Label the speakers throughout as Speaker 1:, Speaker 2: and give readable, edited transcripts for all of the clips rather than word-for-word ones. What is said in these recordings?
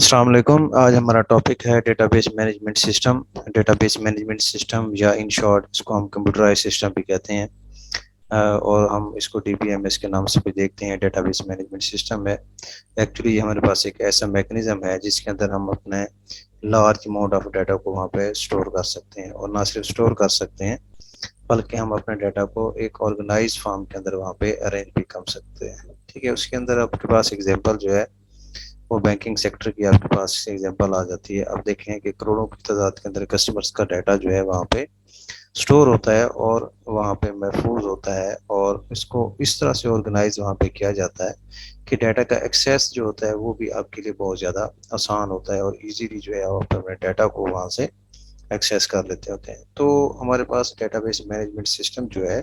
Speaker 1: السلام علیکم. آج ہمارا ٹاپک ہے data base management system. Data base management system یا ان شارٹ اس کو ہم کمپیوٹرائز سسٹم بھی کہتے ہیں، اور ہم اس کو ڈی بی ایم ایس کے نام سے بھی دیکھتے ہیں. ڈیٹا بیس مینجمنٹ سسٹم ہے ایکچولی ہمارے پاس ایک ایسا میکنزم ہے جس کے اندر ہم اپنے لارج اماؤنٹ آف ڈیٹا کو وہاں پہ اسٹور کر سکتے ہیں، اور نہ صرف اسٹور کر سکتے ہیں بلکہ ہم اپنے ڈیٹا کو ایک آرگنائز فارم کے اندر وہاں پہ ارینج بھی کر سکتے ہیں. ٹھیک ہے، اس کے اندر آپ کے پاس ایگزامپل جو ہے وہ بینکنگ سیکٹر کی آپ کے پاس ایگزامپل آ جاتی ہے. اب دیکھیں کہ کروڑوں کی تعداد کے اندر کسٹمرز کا ڈیٹا جو ہے وہاں پہ سٹور ہوتا ہے اور وہاں پہ محفوظ ہوتا ہے، اور اس کو اس طرح سے آرگنائز وہاں پہ کیا جاتا ہے کہ ڈیٹا کا ایکسیس جو ہوتا ہے وہ بھی آپ کے لیے بہت زیادہ آسان ہوتا ہے، اور ایزیلی جو ہے آپ اپنے ڈیٹا کو وہاں سے ایکسیس کر لیتے ہوتے ہیں. تو ہمارے پاس ڈیٹا بیس مینجمنٹ سسٹم جو ہے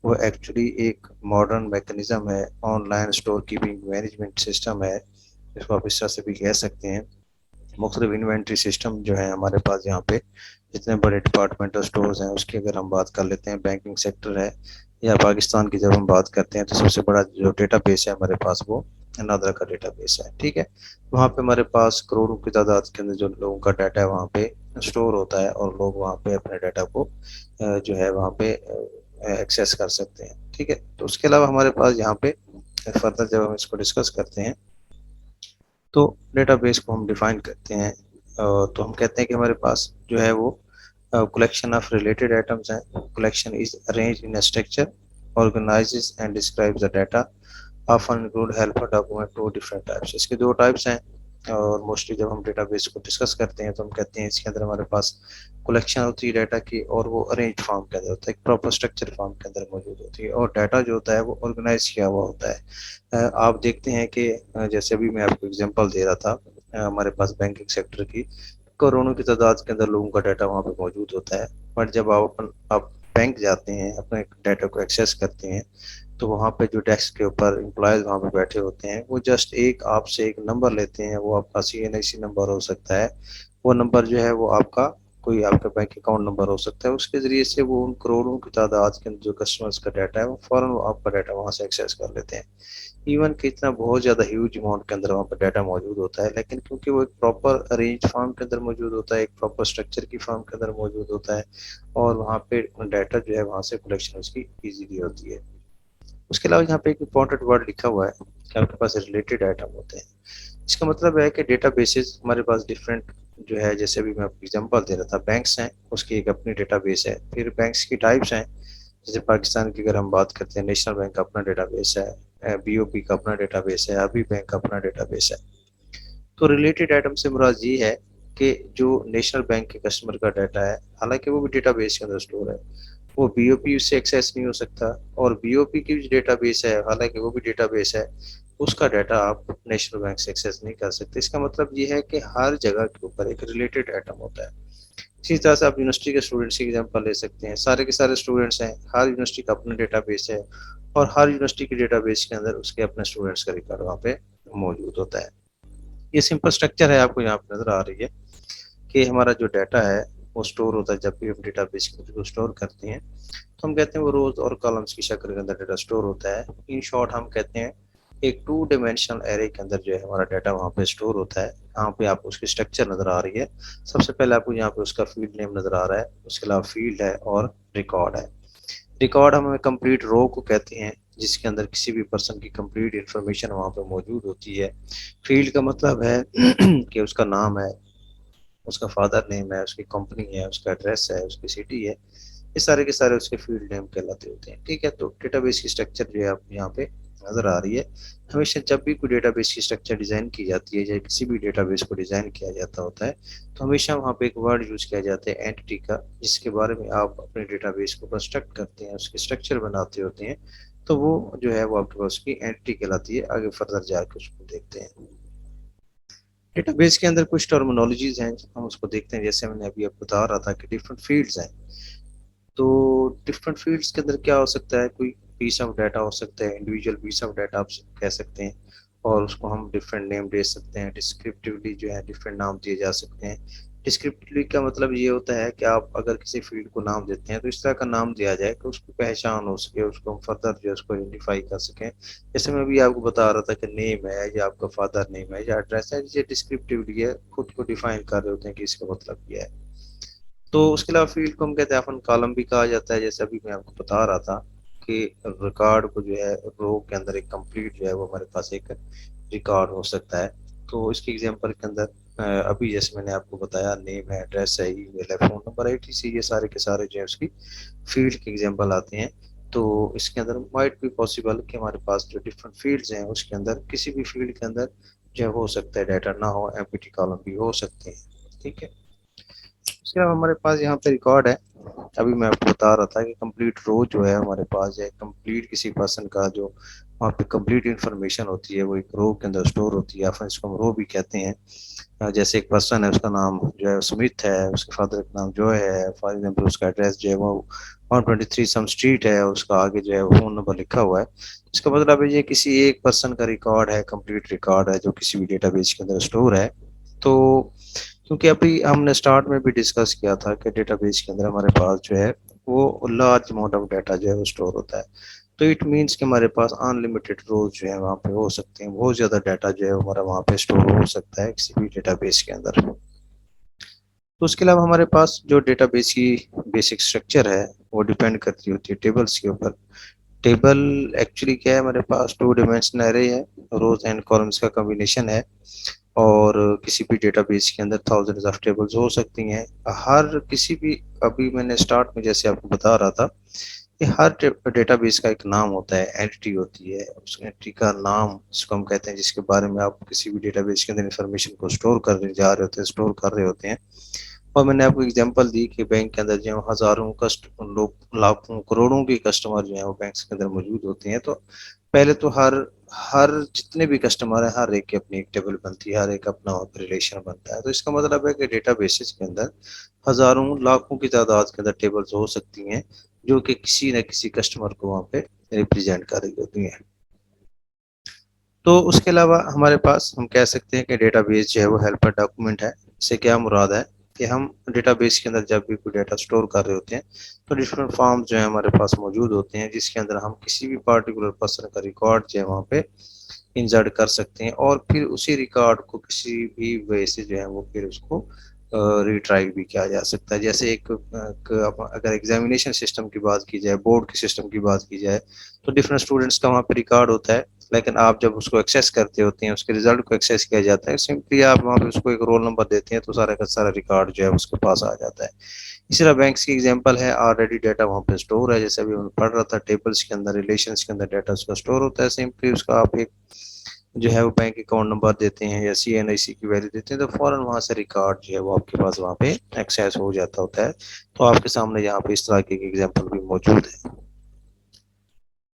Speaker 1: وہ ایکچولی ایک ماڈرن میکنزم ہے، on line store keeping management system ہے، اس کو آپ اس طرح سے بھی کہہ سکتے ہیں. مختلف انوینٹری سسٹم جو ہے ہمارے پاس یہاں پہ جتنے بڑے ڈپارٹمنٹل سٹورز ہیں اس کی اگر ہم بات کر لیتے ہیں، بینکنگ سیکٹر ہے یا پاکستان کی جب ہم بات کرتے ہیں تو سب سے بڑا جو ڈیٹا بیس ہے ہمارے پاس وہ نادرا کا ڈیٹا بیس ہے. ٹھیک ہے، وہاں پہ ہمارے پاس کروڑوں کی تعداد کے اندر جو لوگوں کا ڈیٹا ہے وہاں پہ اسٹور ہوتا ہے، اور لوگ وہاں پہ اپنے ڈیٹا کو جو ہے وہاں پہ ایکسیس کر سکتے ہیں. ٹھیک ہے، تو اس کے علاوہ ہمارے پاس یہاں پہ فردر جب ہم اس کو ڈسکس کرتے ہیں تو ڈیٹا بیس کو ہم ڈیفائن کرتے ہیں. تو ہم کہتے ہیں کہ ہمارے پاس جو ہے وہ کلیکشن آف ریلیٹڈ آئٹمس ہیں. Collection is arrange in structure organizes and describes the data often include helper document two different types. اس کے دو ٹائپس ہیں، اور موسٹلی جب ہم ڈیٹا بیس کو ڈسکس کرتے ہیں تو ہم کہتے ہیں اس کے اندر ہمارے پاس کلیکشن ہوتی ہے ڈیٹا کی، اور وہ ارینج فارم کے اندر ہوتا ہے، ایک پراپر اسٹرکچر فارم کے اندر موجود ہوتی ہے، اور ڈیٹا جو ہوتا ہے وہ آرگنائز کیا ہوا ہوتا ہے. آپ دیکھتے ہیں کہ جیسے ابھی میں آپ کو اگزامپل دے رہا تھا ہمارے پاس بینکنگ سیکٹر کی، کروڑوں کی تعداد کے اندر لوگوں کا ڈیٹا وہاں پہ موجود ہوتا ہے. بٹ جب آپ بینک جاتے ہیں اپنے ڈیٹا کو ایکسیس کرتے ہیں تو وہاں پہ جو ڈیسک کے اوپر امپلائز وہاں پہ بیٹھے ہوتے ہیں وہ جسٹ آپ سے ایک نمبر لیتے ہیں. وہ آپ کا سی این آئی سی نمبر ہو سکتا ہے، وہ نمبر جو ہے وہ آپ کا کوئی آپ کا بینک اکاؤنٹ نمبر ہو سکتا ہے. اس کے ذریعے سے وہ ان کروڑوں کی تعداد کے جو کسٹمرز کا ڈیٹا ہے وہ فوراً آپ کا ڈیٹا وہاں سے ایکسیس کر لیتے ہیں. ایون کہ اتنا بہت زیادہ ہیوج اماؤنٹ کے اندر وہاں پر ڈیٹا موجود ہوتا ہے، لیکن کیونکہ وہ ایک پراپر ارینج فارم کے اندر موجود ہوتا ہے، ایک پراپر اسٹرکچر کی فارم کے اندر موجود ہوتا ہے، اور وہاں پہ ڈیٹا جو ہے وہاں سے کلیکشن اس کی ایزیلی ہوتی ہے. اس کے علاوہ یہاں پہ ایک امپورٹنٹ ورڈ لکھا ہوا ہے کہ آپ کے پاس ریلیٹڈ آئٹم ہوتے ہیں. اس کا مطلب ہے کہ ڈیٹا بیسز ہمارے پاس ڈفرینٹ جو ہے، جیسے ابھی میں ایگزامپل دے رہا تھا، بینکس ہیں اس کی ایک اپنی ڈیٹا بیس ہے. پھر بینکس کی ٹائپس ہیں، جیسے پاکستان کی اگر ہم بات کرتے ہیں نیشنل بینک کا اپنا ڈیٹا بیس ہے، بی او پی کا اپنا ڈیٹا بیس ہے، ابھی بینک کا اپنا ڈیٹا بیس ہے. تو ریلیٹڈ آئٹم سے مراد یہ ہے کہ جو نیشنل بینک کے کسٹمر کا ڈیٹا ہے حالانکہ وہ بھی ڈیٹا بیس کے اندر اسٹور ہے، وہ بی او پی سے ایکسیس نہیں ہو سکتا، اور بی او پی کی جو ڈیٹا بیس ہے حالانکہ وہ بھی ڈیٹا بیس ہے اس کا ڈیٹا آپ نیشنل بینک سے ایکسیس نہیں کر سکتے. اس کا مطلب یہ ہے کہ ہر جگہ کے اوپر ایک ریلیٹڈ آئٹم ہوتا ہے. اسی طرح سے آپ یونیورسٹی کے اسٹوڈنٹس کی ایگزامپل لے سکتے ہیں، سارے کے سارے اسٹوڈنٹس ہیں، ہر یونیورسٹی کا اپنا ڈیٹا بیس ہے، اور ہر یونیورسٹی کے ڈیٹا بیس کے اندر اس کے اپنے اسٹوڈنٹس کا ریکارڈ وہاں پہ موجود ہوتا ہے. یہ سمپل اسٹرکچر ہے، آپ کو یہاں پہ نظر آ رہی ہے کہ ہمارا جو ڈیٹا ہے وہ اسٹور ہوتا ہے. جب بھی ہم ڈیٹا بیس کو اسٹور کرتے ہیں تو ہم کہتے ہیں وہ روز اور کالمس کی شکل کے اندر ڈیٹا اسٹور ہوتا ہے. ان شارٹ ہم کہتے ہیں ایک ٹو ڈائمینشنل ایرے کے اندر جو ہے ہمارا ڈیٹا وہاں پہ اسٹور ہوتا ہے. یہاں پہ آپ کو اس کی اسٹرکچر نظر آ رہی ہے. سب سے پہلے آپ کو یہاں پہ اس کا فیلڈ نیم نظر آ رہا ہے، اس کے علاوہ فیلڈ ہے اور ریکارڈ ہے. ریکارڈ ہم کمپلیٹ رو کو کہتے ہیں جس کے اندر کسی بھی پرسن کی کمپلیٹ انفارمیشن وہاں پہ موجود ہوتی ہے. فیلڈ کا مطلب ہے کہ اس کا نام ہے، اس کا فادر نیم ہے، اس کی کمپنی ہے، اس کا ایڈریس ہے، اس کی سٹی ہے، یہ سارے کے سارے اس کے فیلڈ نیم کہلاتے ہوتے ہیں. ٹھیک ہے، تو ڈیٹا بیس کی اسٹرکچر جو ہے آپ یہاں پہ نظر آ رہی ہے. ہمیشہ جب بھی کوئی ڈیٹا بیس کی اسٹرکچر ڈیزائن کی جاتی ہے یا کسی بھی ڈیٹا بیس کو ڈیزائن کیا جاتا ہوتا ہے تو ہمیشہ وہاں پہ ایک ورڈ یوز کیا جاتا ہے اینٹی کا، جس کے بارے میں آپ اپنے ڈیٹا بیس کو کنسٹرکٹ کرتے ہیں، اس کے اسٹرکچر بناتے ہوتے ہیں. تو وہ جو ہے وہ آپ کے پاس کی اینٹی کہلاتی ہے. آگے فردر جا کے اس کو دیکھتے ہیں. ڈیٹا بیس کے اندر کچھ ٹرمینالوجیز ہیں ہم اس کو دیکھتے ہیں. جیسے میں نے ابھی آپ بتا رہا تھا کہ ڈفرینٹ فیلڈز ہیں، تو ڈفرینٹ فیلڈز کے اندر کیا ہو سکتا ہے، کوئی پیس آف ڈیٹا ہو سکتا ہے، انڈیویجول پیس آف ڈیٹا آپ کہہ سکتے ہیں، اور اس کو ہم ڈفرینٹ نیم دے سکتے ہیں. ڈسکرپٹیولی جو ہے ڈفرینٹ نام دیے جا سکتے ہیں. ڈسکرپٹیولی کا مطلب یہ ہوتا ہے کہ آپ اگر کسی فیلڈ کو نام دیتے ہیں تو اس طرح کا نام دیا جائے کہ اس کی پہچان ہو سکے، اس کو ہم فردر جو ہے اس کو آئیڈینٹیفائی کر سکیں. جیسے میں بھی آپ کو بتا رہا تھا کہ نیم ہے یا آپ کا فادر نیم ہے یا ایڈریس ہے، یہ ڈسکرپٹیولی ہے، خود کو ڈیفائن کر رہے ہوتے ہیں کہ اس کا مطلب کیا ہے. تو اس کے علاوہ فیلڈ کو ہم کہتے ہیں اپن کالم بھی کہا جاتا ہے. جیسے ابھی میں آپ کو بتا رہا تھا کہ ریکارڈ کو جو ہے رو کے اندر ایک کمپلیٹ جو ہے وہ ہمارے پاس ایک ریکارڈ ہو سکتا ہے. تو اس کی ایگزامپل کے اندر ابھی جیسے میں نے آپ کو بتایا نیم ہے، ایڈریس ہے، ای میل ہے، فون نمبر ہے، ٹی سی، یہ سارے کے سارے جو ہے اس کی فیلڈ کے ایگزامپل آتے ہیں. تو اس کے اندر مائٹ بھی پاسبل کہ ہمارے پاس جو ڈفرینٹ فیلڈز ہیں اس کے اندر کسی بھی فیلڈ کے اندر جو ہو سکتا ہے ڈیٹا نہ ہو، ایم پی ٹی کالم بھی ہو سکتے ہیں. ٹھیک ہے. اس کے علاوہ ہمارے پاس یہاں پہ ریکارڈ ہے. ابھی میں آپ کو بتا رہا تھا کہ کمپلیٹ رو جو ہے ہمارے پاس ہے، کمپلیٹ کسی پرسن کا جو وہاں پہ کمپلیٹ انفارمیشن ہوتی ہے وہ ایک رو کے اندر اسٹور ہوتی ہے، یا پھر اس کو ہم رو بھی کہتے ہیں. جیسے ایک پرسن ہے، اس کا نام جو ہے سمتھ ہے، اس کے فادر کا نام جو ہے، فار ایگزامپل اس کا ایڈریس جو ہے وہ 123 سم اسٹریٹ ہے، اور اس کا آگے جو ہے فون نمبر لکھا ہوا ہے. اس کا مطلب ہے یہ کسی ایک پرسن کا ریکارڈ ہے، کمپلیٹ ریکارڈ ہے جو کسی بھی ڈیٹا بیس کے اندر اسٹور ہے. تو کیونکہ ابھی ہم نے سٹارٹ میں بھی ڈسکس کیا تھا کہ ڈیٹا بیس کے اندر ہمارے پاس جو ہے وہ لارج اماؤنٹ آف ڈیٹا جو ہے وہ اسٹور ہوتا ہے. تو اٹ مینس کہ ہمارے پاس ان لمیٹیڈ روز جو ہے وہاں پہ ہو سکتے ہیں، بہت زیادہ ڈیٹا جو ہے ہمارا وہاں پہ اسٹور ہو سکتا ہے کسی بھی ڈیٹا بیس کے اندر. تو اس کے علاوہ ہمارے پاس جو ڈیٹا بیس کی بیسک اسٹرکچر ہے وہ ڈیپینڈ کرتی ہوتی ہے ٹیبلز کے اوپر. ٹیبل ایکچولی کیا ہے، ہمارے پاس 2 ڈائمینشنل ایرے ہے، روز اینڈ کالمز کا کمبینیشن ہے. اور کسی بھی ڈیٹا بیس کے اندر تھاؤزنڈز آف ٹیبلز ہو سکتی ہیں. ہر کسی بھی، ابھی میں نے اسٹارٹ میں جیسے آپ کو بتا رہا تھا کہ ہر ڈیٹا بیس کا ایک نام ہوتا ہے، اینٹی ہوتی ہے. اس اینٹی کا نام جس کو ہم کہتے ہیں، جس کے بارے میں آپ کسی بھی ڈیٹا بیس کے اندر انفارمیشن کو اسٹور کرنے جا رہے ہوتے ہیں، اسٹور کر رہے ہوتے ہیں. اور میں نے آپ کو اگزامپل دی کہ بینک کے اندر جو ہزاروں لوگ، لاکھوں کروڑوں کے کسٹمر جو ہیں وہ بینکس کے اندر موجود ہوتے ہیں. تو پہلے تو ہر جتنے بھی کسٹمر ہیں ہر ایک کی اپنی ایک ٹیبل بنتی ہے، ہر ایک اپنا ریلیشن بنتا ہے. تو اس کا مطلب ہے کہ ڈیٹا بیسز کے اندر ہزاروں لاکھوں کی تعداد کے اندر ٹیبلز ہو سکتی ہیں جو کہ کسی نہ کسی کسٹمر کو وہاں پہ ریپرزینٹ کر رہی ہوتی ہیں. تو اس کے علاوہ ہمارے پاس ہم کہہ سکتے ہیں کہ ڈیٹا بیس جو ہے وہ ہیلپر ڈاکومنٹ ہے. اس سے کیا مراد ہے کہ ہم ڈیٹا بیس کے اندر جب بھی کوئی ڈیٹا اسٹور کر رہے ہوتے ہیں تو ڈفرینٹ فارمز جو ہیں ہمارے پاس موجود ہوتے ہیں، جس کے اندر ہم کسی بھی پارٹیکولر پرسن کا ریکارڈ جو ہے وہاں پہ انسرٹ کر سکتے ہیں، اور پھر اسی ریکارڈ کو کسی بھی وے سے جو ہے وہ پھر اس کو ریٹرائی بھی کیا جا سکتا ہے. جیسے ایک اگر ایگزامینیشن سسٹم کی بات کی جائے، بورڈ کے سسٹم کی بات کی جائے، تو ڈفرینٹ اسٹوڈنٹس کا وہاں پہ ریکارڈ ہوتا ہے. لیکن آپ جب اس کو ایکسیس کرتے ہوتے ہیں، اس کے ریزلٹ کو ایکسیس کیا جاتا ہے، سمپلی آپ وہاں پہ اس کو ایک رول نمبر دیتے ہیں تو سارا کا سارا ریکارڈ جو ہے اس کے پاس آ جاتا ہے. اسی طرح بینکس کی ایگزامپل ہے، آلریڈی ڈیٹا وہاں پہ اسٹور ہے. جیسے ابھی ہم پڑھ رہا تھا ٹیبلز کے اندر، ریلیشنز کے اندر ڈیٹا اس کا اسٹور ہوتا ہے. سمپلی اس کا آپ ایک جو ہے وہ بینک اکاؤنٹ نمبر دیتے ہیں یا سی این آئی سی کی ویلیو دیتے ہیں تو فوراً وہاں سے ریکارڈ جو ہے وہ آپ کے پاس وہاں پہ ایکسیس ہو جاتا ہوتا ہے. تو آپ کے سامنے یہاں پہ اس طرح کی ایگزامپل بھی موجود ہے.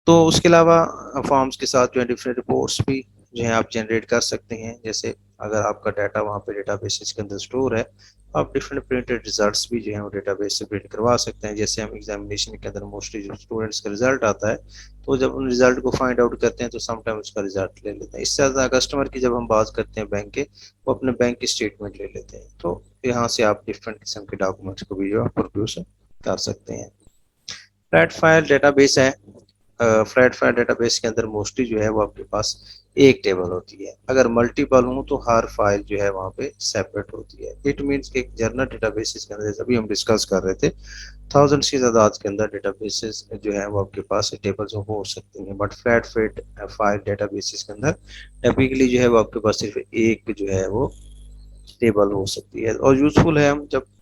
Speaker 1: تو اس کے علاوہ فارمز کے ساتھ جو ہے ڈفرینٹ رپورٹس بھی جو ہے آپ جنریٹ کر سکتے ہیں. جیسے اگر آپ کا ڈیٹا وہاں پہ ڈیٹا بیسز کے اندر اسٹور ہے، آپ ڈفرینٹ پرنٹڈ ریزلٹس بھی جو ہے وہ ڈیٹا بیس سے پرنٹ کروا سکتے ہیں. جیسے ہم ایگزامینیشن کے اندر موسٹلی جو اسٹوڈنٹس کا رزلٹ آتا ہے تو جب ان رزلٹ کو فائنڈ آؤٹ کرتے ہیں تو سم ٹائم اس کا رزلٹ لے لیتے ہیں. اس سے زیادہ کسٹمر کی جب ہم بات کرتے ہیں بینک کے، وہ اپنے بینک کی اسٹیٹمنٹ لے لیتے ہیں. تو یہاں سے آپ ڈفرینٹ قسم کے ڈاکومنٹس کو بھی جو ہے پروڈیوس کر سکتے ہیں. فلیٹ فائل ڈیٹا بیس ہے. فلیٹ فائل ڈیٹا بیس کے اندر موسٹلی جو ہے وہ آپ کے پاس ایک ٹیبل ہوتی ہے. اگر ملٹیپل ہوں تو ہر فائل جو ہے وہاں پہ سیپریٹ ہوتی ہے. اٹ مینس کہ ایک جرنل ڈیٹا بیسز کے اندر ابھی ہم ڈسکس کر رہے تھے، تھاؤزنڈس کی تعداد کے اندر ڈیٹا بیسز جو ہے وہ آپ کے پاس ٹیبلز ہو سکتی ہیں. But flat file databases کے اندر ٹیپیکلی جو ہے وہ آپ کے پاس صرف ایک جو ہے وہ ٹیبل ہو سکتی ہے. اور یوزفل ہے ہم جب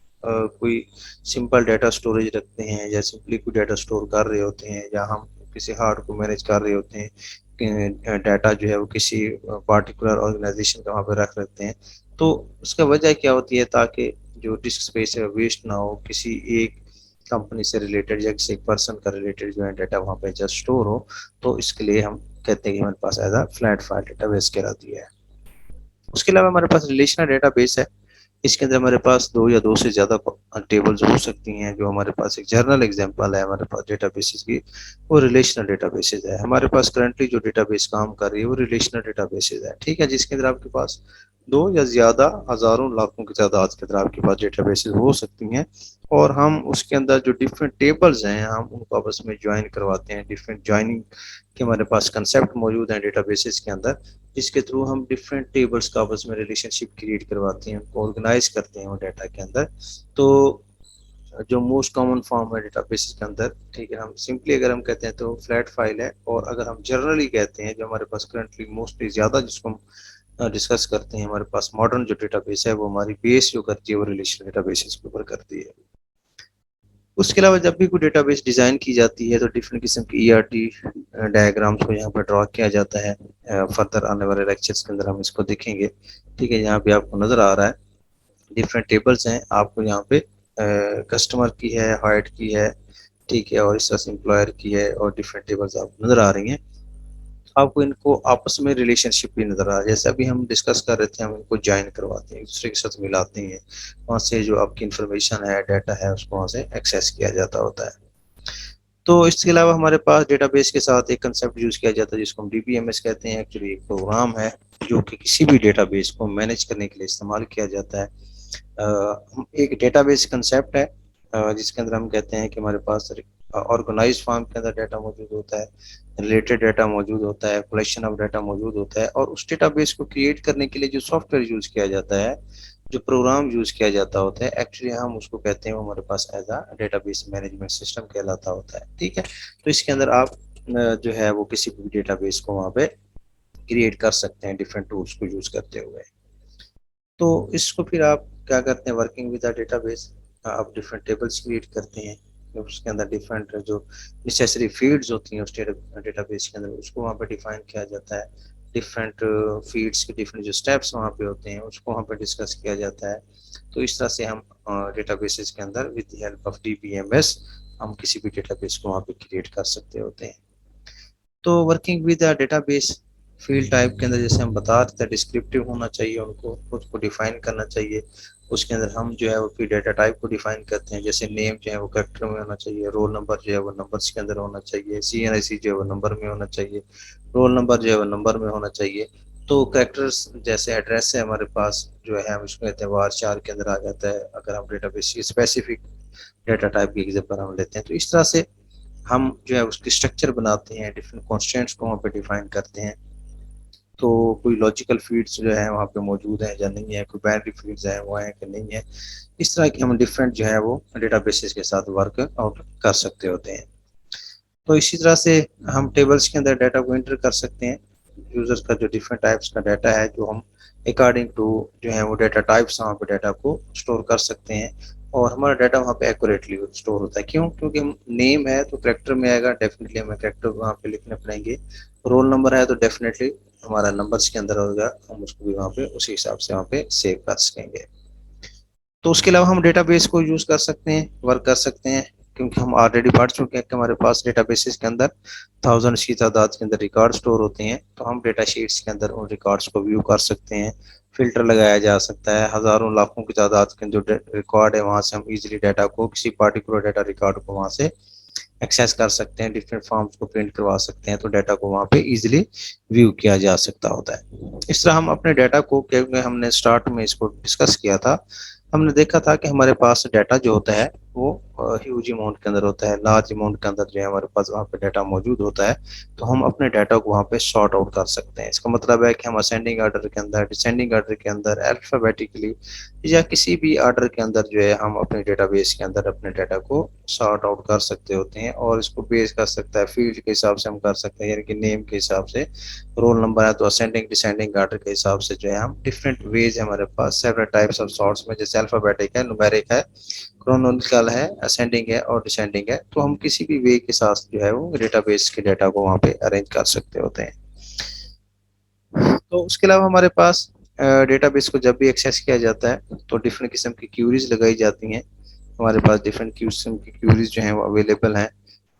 Speaker 1: کوئی سمپل ڈیٹا سٹوریج رکھتے ہیں یا سمپلی کوئی ڈیٹا سٹور کر رہے ہوتے ہیں، یا ہم کسی ہارڈ کو مینیج کر رہے ہوتے ہیں، ڈیٹا جو ہے وہ کسی پارٹیکولر آرگنائزیشن کا وہاں پہ رکھ رکھتے ہیں. تو اس کا وجہ کیا ہوتی ہے؟ تاکہ جو ڈسک اسپیس ہے ویسٹ نہ ہو، کسی ایک کمپنی سے ریلیٹڈ یا کسی ایک پرسن کا ریلیٹڈ جو ہے ڈیٹا وہاں پہ جسٹ اسٹور ہو. تو اس کے لیے ہم کہتے ہیں کہ ہمارے پاس as a flat file database کہلاتی ہے. اس کے علاوہ ہمارے پاس ریلیشنل ڈیٹا بیس ہے. اس کے اندر ہمارے پاس دو یا دو سے زیادہ ٹیبلز ہو سکتی ہیں. جو ہمارے پاس ایک جرنل ایگزامپل ہے ہمارے پاس ڈیٹا بیسز کی، وہ ریلیشنل ڈیٹا بیسز ہے. ہمارے پاس کرنٹلی جو ڈیٹا بیس کام کر رہی ہے وہ ریلیشنل ڈیٹا بیسز ہے. ٹھیک ہے، جس کے اندر آپ کے پاس دو یا زیادہ ہزاروں لاکھوں کی تعداد کے اندر آپ کے پاس ڈیٹا بیسز ہو سکتی ہیں، اور ہم اس کے اندر جو ڈفرینٹ ٹیبلز ہیں ہم ان کو آپس میں جوائن کرواتے ہیں. ڈفرینٹ جوائننگ کے ہمارے پاس کنسیپٹ موجود ہیں ڈیٹا بیسز کے اندر، جس کے تھرو ہم ڈفرینٹ ٹیبلز کا آپس میں ریلیشن شپ کریٹ کرواتے ہیں، ان کو آرگنائز کرتے ہیں وہ ڈیٹا کے اندر. تو جو موسٹ کامن فارم ہے ڈیٹا بیسز کے اندر، ٹھیک ہے، ہم سمپلی اگر ہم کہتے ہیں تو فلیٹ فائل ہے. اور اگر ہم جنرلی کہتے ہیں جو ہمارے پاس کرنٹلی موسٹلی زیادہ جس کو ہم ڈسکس کرتے ہیں، ہمارے پاس ماڈرن جو ڈیٹا بیس ہے وہ ہماری بیس جو کرتی ہے وہ ریلیشن ڈیٹا بیسز کے اوپر کرتی ہے. اس کے علاوہ جب بھی کوئی ڈیٹا بیس ڈیزائن کی جاتی ہے تو ڈفرینٹ قسم کی ای آر ٹی ڈائیگرامس کو یہاں پہ ڈرا کیا جاتا ہے. فردر آنے والے لیکچرز کے اندر ہم اس کو دیکھیں گے. ٹھیک ہے، یہاں پہ آپ کو نظر آ رہا ہے ڈفرینٹ ٹیبلز ہیں آپ کو یہاں پہ کسٹمر کی ہے، ہائٹ کی ہے، ٹھیک ہے، اور اس طرح سے امپلائر کی ہے، اور ڈفرینٹ ٹیبلز آپ کو نظر آ رہی ہیں. آپ کو ان کو آپس میں ریلیشن شپ بھی نظر آ رہا ہے. جیسے ابھی ہم ڈسکس کر رہے تھے، ہم ان کو جوائن کرواتے ہیں، ایک دوسرے کے ساتھ ملاتے ہیں، وہاں سے جو آپ کی انفارمیشن ہے، ڈیٹا ہے، اس کو وہاں سے ایکسیس کیا جاتا ہوتا ہے. تو اس کے علاوہ ہمارے پاس ڈیٹا بیس کے ساتھ ایک کنسیپٹ یوز کیا جاتا ہے جس کو ہم ڈی بی ایم ایس کہتے ہیں. ایکچولی ایک پروگرام ہے جو کہ کسی بھی ڈیٹا بیس کو مینیج کرنے کے لیے استعمال کیا جاتا ہے. ایک ڈیٹا بیس کنسیپٹ ہے جس کے اندر ہم کہتے ہیں کہ ہمارے پاس آرگنائز فارم کے اندر ڈیٹا موجود ہوتا ہے، ریلیٹڈ ڈیٹا موجود ہوتا ہے، کلیکشن آف ڈیٹا موجود ہوتا ہے، اور اس ڈیٹا بیس کو کریٹ کرنے کے لیے جو سافٹ ویئر یوز کیا جاتا ہے، جو پروگرام یوز کیا جاتا ہوتا ہے، ایکچولی ہم اس کو کہتے ہیں وہ ہمارے پاس as a database management system کہلاتا ہوتا ہے. ٹھیک ہے، تو اس کے اندر آپ جو ہے وہ کسی بھی ڈیٹا بیس کو وہاں پہ کریٹ کر سکتے ہیں ڈفرینٹ ٹولس کو یوز کرتے ہوئے. تو اس کو پھر آپ کیا کرتے ہیں، ورکنگ ود ڈیٹا بیس آپ ڈفرینٹ ٹیبلس کریٹ کرتے ہیں. اس کے اندر ڈفرینٹ جو نیسیسری فیلڈز ہوتی ہیں اس ڈیٹا بیس کے اندر اس کو وہاں پہ ڈیفائن کیا جاتا ہے. ڈفرینٹ فیلڈس کے ڈفرینٹ جو اسٹیپس وہاں پہ ہوتے ہیں اس کو وہاں پہ ڈسکس کیا جاتا ہے. تو اس طرح سے ہم ڈیٹا بیسز کے اندر with the help of D B M S ہم کسی بھی ڈیٹا بیس کو وہاں پہ کریٹ کر سکتے ہوتے ہیں. تو working with data base field type کے اندر جیسے ہم بتا رہے تھے ڈسکرپٹیو ہونا چاہیے، ان کو خود کو ڈیفائن کرنا چاہیے. اس کے اندر ہم جو ہے وہ پھر ڈیٹا ٹائپ کو ڈیفائن کرتے ہیں. جیسے نیم جو ہے وہ کریکٹر میں ہونا چاہیے، رول نمبر جو ہے وہ نمبرس کے اندر ہونا چاہیے، سی این آئی سی جو ہے وہ نمبر میں ہونا چاہیے، رول نمبر جو ہے وہ نمبر میں ہونا چاہیے. تو کریکٹرس جیسے ایڈریس ہے ہمارے پاس جو ہے ہم اس کو کہتے ہیں وار چار کے اندر آ جاتا ہے اگر ہم ڈیٹا بیس کی اسپیسیفک ڈیٹا ٹائپ کی ایگزامپل ہم لیتے ہیں. تو اس طرح سے ہم جو ہے اس کی اسٹرکچر بناتے ہیں، ڈفرینٹ کانسٹینٹس کو وہاں پہ ڈیفائن کرتے ہیں. تو کوئی لاجیکل فیلڈس جو ہے وہاں پہ موجود ہیں یا نہیں ہے، کوئی بائنری فیلڈز ہیں وہ ہیں کہ نہیں ہے. اس طرح کی ہم ڈفرینٹ جو ہے وہ ڈیٹا بیسز کے ساتھ ورک آؤٹ کر سکتے ہوتے ہیں. تو اسی طرح سے ہم ٹیبلز کے اندر ڈیٹا کو انٹر کر سکتے ہیں. یوزر کا جو ڈفرینٹ ٹائپس کا ڈیٹا ہے جو ہم اکارڈنگ ٹو جو ہے وہ ڈیٹا ٹائپس وہاں پہ ڈیٹا کو اسٹور کر سکتے ہیں. اور ہمارا ڈیٹا وہاں پہ ایکوریٹلی اسٹور ہوتا ہے. کیوں؟ کیونکہ نیم ہے تو کریکٹر میں آئے گا، ڈیفینیٹلی ہمیں کریکٹر وہاں پہ لکھنے پڑیں گے. رول نمبر ہے تو ڈیفینیٹلی ہمارا نمبرس کے اندر ہوگا، ہم اس کو بھی وہاں پہ اسی حساب سے وہاں پہ سیو کر سکیں گے. تو اس کے علاوہ ہم ڈیٹا بیس کو یوز کر سکتے ہیں، ورک کر سکتے ہیں، کیونکہ ہم آلریڈی پڑھ چکے ہیں کہ ہمارے پاس ڈیٹا بیسز کے اندر تھاؤزنڈ کی تعداد کے اندر ریکارڈ اسٹور ہوتے ہیں. تو ہم ڈیٹا شیٹس کے اندر ان ریکارڈس کو ویو کر سکتے ہیں، فلٹر لگایا جا سکتا ہے. ہزاروں لاکھوں کی تعداد کے جو ریکارڈ ہے وہاں سے ہم ایزیلی ڈیٹا کو کسی پارٹیکولر ڈیٹا ریکارڈ کو وہاں سے ایکسیس کر سکتے ہیں، ڈفرینٹ فارمس کو پرنٹ کروا سکتے ہیں. تو ڈیٹا کو وہاں پہ ایزیلی ویو کیا جا سکتا ہوتا ہے. اس طرح ہم اپنے ڈیٹا کو، کیونکہ ہم نے اسٹارٹ میں اس کو ڈسکس کیا تھا، ہم نے دیکھا تھا کہ ہمارے پاس ڈیٹا جو ہوتا ہے وہ ہیوج اماؤنٹ کے اندر ہوتا ہے، لارج اماؤنٹ کے اندر جو ہے ہمارے پاس وہاں پہ ڈیٹا موجود ہوتا ہے. تو ہم اپنے ڈیٹا کو وہاں پہ سارٹ آؤٹ کر سکتے ہیں. اس کا مطلب ہے کہ ہم اسینڈنگ آرڈر کے اندر، ڈسینڈنگ آرڈر کے اندر، الفابیٹیکلی یا کسی بھی آرڈر کے اندر جو ہے ہم اپنے ڈیٹا بیس کے اندر اپنے ڈیٹا کو سارٹ آؤٹ کر سکتے ہوتے ہیں. اور اس کو بیس کر سکتا ہے فیلڈ کے حساب سے ہم کر سکتے ہیں، یعنی کہ نیم کے حساب سے، رول نمبر ہے تو اسینڈنگ ڈسینڈنگ آرڈر کے حساب سے جو ہے ہم ڈفرینٹ ویز ہمارے پاس سیورل ٹائپس آف سارٹس میں، جیسے الفابیٹک ہے، نومیرک ہے، کرونولوجیکل ہے، اسینڈنگ ہے اور ڈسینڈنگ ہے. تو ہم کسی بھی وے کے ساتھ جو ہے وہ ڈیٹا بیس کے ڈیٹا کو وہاں پہ ارینج کر سکتے ہوتے ہیں. تو اس کے علاوہ ہمارے پاس ڈیٹا بیس کو جب بھی ایکسیس کیا جاتا ہے تو ڈفرینٹ قسم کی کیوریز لگائی جاتی ہیں. ہمارے پاس ڈفرینٹ قسم کی کیوریز جو ہیں وہ اویلیبل ہیں.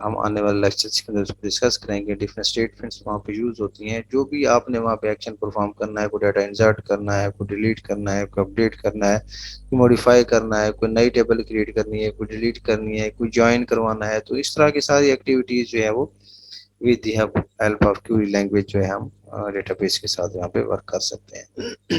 Speaker 1: ہم آنے والے لیکچرز کے اندر ڈسکس کریں گے. ڈفرینٹ اسٹیٹمنٹس وہاں پہ یوز ہوتی ہیں. جو بھی آپ نے وہاں پہ ایکشن پرفارم کرنا ہے، کوئی ڈیٹا انسرٹ کرنا ہے، کوئی ڈیلیٹ کرنا ہے، کوئی اپڈیٹ کرنا ہے، کوئی موڈیفائی کرنا ہے، کوئی نئی ٹیبل کریٹ کرنی ہے، کوئی ڈیلیٹ کرنی ہے، کوئی جوائن کروانا ہے، تو اس طرح کی ساری ایکٹیویٹیز جو ہے وہ with the help of query language جو ہے ہم ڈیٹا بیس کے ساتھ یہاں پہ ورک کر سکتے ہیں.